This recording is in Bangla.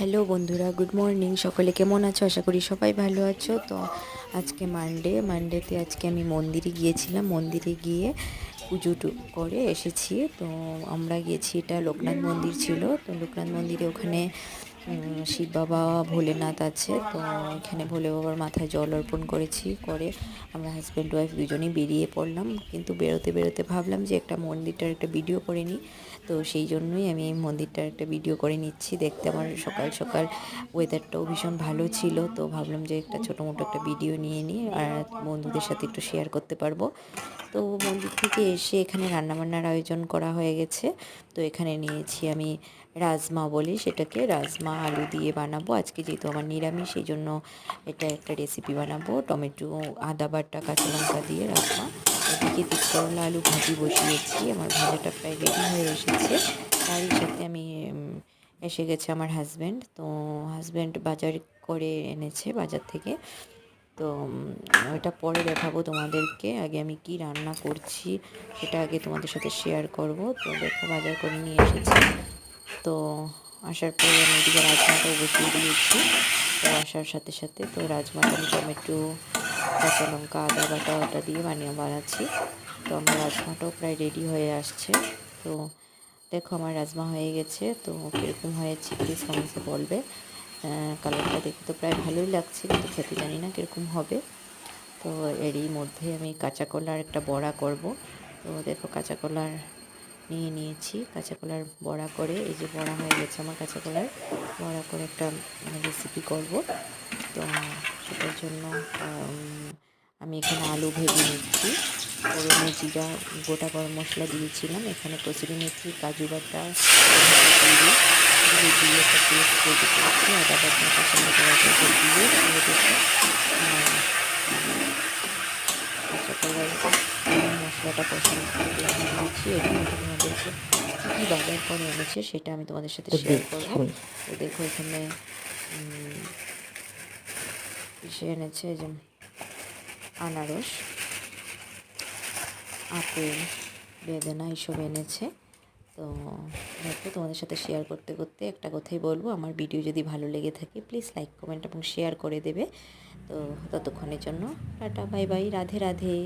হ্যালো বন্ধুরা, গুড মর্নিং। সকলে কেমন আছো? আশা করি সবাই ভালো আছো। তো আজকে মানডেতে আজকে আমি মন্দিরে গিয়েছিলাম। মন্দিরে গিয়ে পুজো করে এসেছি। তো আমরা গিয়েছি, এটা লোকনাথ মন্দির ছিল। তো লোকনাথ মন্দিরে ওখানে শিব বাবা, ভোলেনাথ আছে। তো এখানে ভোলে বাবার মাথায় জল অর্পণ করেছি। করে আমরা হাজব্যান্ড ওয়াইফ দুজনেই বেরিয়ে পড়লাম। কিন্তু বেরোতে বেরোতে ভাবলাম যে একটা মন্দিরটার একটা ভিডিও করে নিই। তো সেই জন্যই আমি এই মন্দিরটার একটা ভিডিও করে নিচ্ছি। দেখতে আমার সকাল সকাল ওয়েদারটাও ভীষণ ভালো ছিল। তো ভাবলাম যে একটা ছোটো মোটো একটা ভিডিও নিয়ে নিই, আর বন্ধুদের সাথে একটু শেয়ার করতে পারবো। তো মন্দির থেকে এসে এখানে রান্নাবান্নার আয়োজন করা হয়ে গেছে। তো এখানে নিয়েছি আমি রাজমা বলি সেটাকে, রাজমা আলু দিয়ে বানাবো আজকে, যেহেতু আমার নিরামিষ সেই জন্য এটা একটা রেসিপি বানাবো। টমেটো, আদা বাটা, কাঁচা লঙ্কা দিয়ে রাজমা। এদিকে তিত করলা আলু ভাজি বসিয়েছি, আমার ভাজাটা প্রায় রেডি হয়ে এসেছে। তারই সাথে আমি এসে গেছে আমার হাজব্যান্ড। তো হাজব্যান্ড বাজার করে এনেছে বাজার থেকে। তো ওইটা পরে দেখাবো তোমাদেরকে। আগে আমি কি রান্না করছি সেটা আগে তোমাদের সাথে শেয়ার করব। তো দেখো, বাজার করে নিয়ে এসেছি। তো আসার পরে আমি এদিকে রাজমাটাও বসিয়ে দিয়েছি। তো আসার সাথে সাথে তো রাজমাটা আমি টমেটো, কাঁচা লঙ্কা, আদা বাটা ওটা দিয়ে বানাচ্ছি। তো আমার রাজমাটাও প্রায় রেডি হয়ে আসছে। তো দেখো, আমার রাজমা হয়ে গেছে। তো কীরকম হয়েছে প্লিজ কমেন্টসে বলবে। কালারটা দেখে তো প্রায় ভালোই লাগছে, কিন্তু খেতে জানি না কীরকম হবে। তো এরই মধ্যে আমি কাঁচা কলার একটা বড়া করব। তো দেখো, কাঁচা কলার নিয়ে নিয়েছি। কাঁচা কলার বড়া করে, এই যে বড়া হয়ে গেছে আমার কাঁচা কলার বড়া করে একটা রেসিপি করব। তো সেটার জন্য আমি এখানে আলু ভেজে নিচ্ছি। ফোড়নে জিরা, গোটা গরম মশলা দিয়েছিলাম। এখানে কসুরি মেথি, কাজু বাটা, দিয়ে একটা পেস্ট তৈরি করেছি। আদা বাটা, কাঁচা লঙ্কা বাটা দিয়ে কাঁচা কলার মশলাটা কষানো দিয়েছি। এর মধ্যে তোমাদেরকে কী বাজার করে এনেছে সেটা আমি তোমাদের সাথে শেয়ার করবো। তো দেখো, এখানে এসে এনেছে যে আনারস, আপেল, বেদানা এইসব এনেছে। তো দেখো, তোমাদের সাথে শেয়ার করতে করতে একটা কথাই বলবো, আমার ভিডিও যদি ভালো লেগে থাকে প্লিজ লাইক, কমেন্ট এবং শেয়ার করে দেবে। তো ততক্ষণের জন্য tata, bye bye, Radhe Radhe.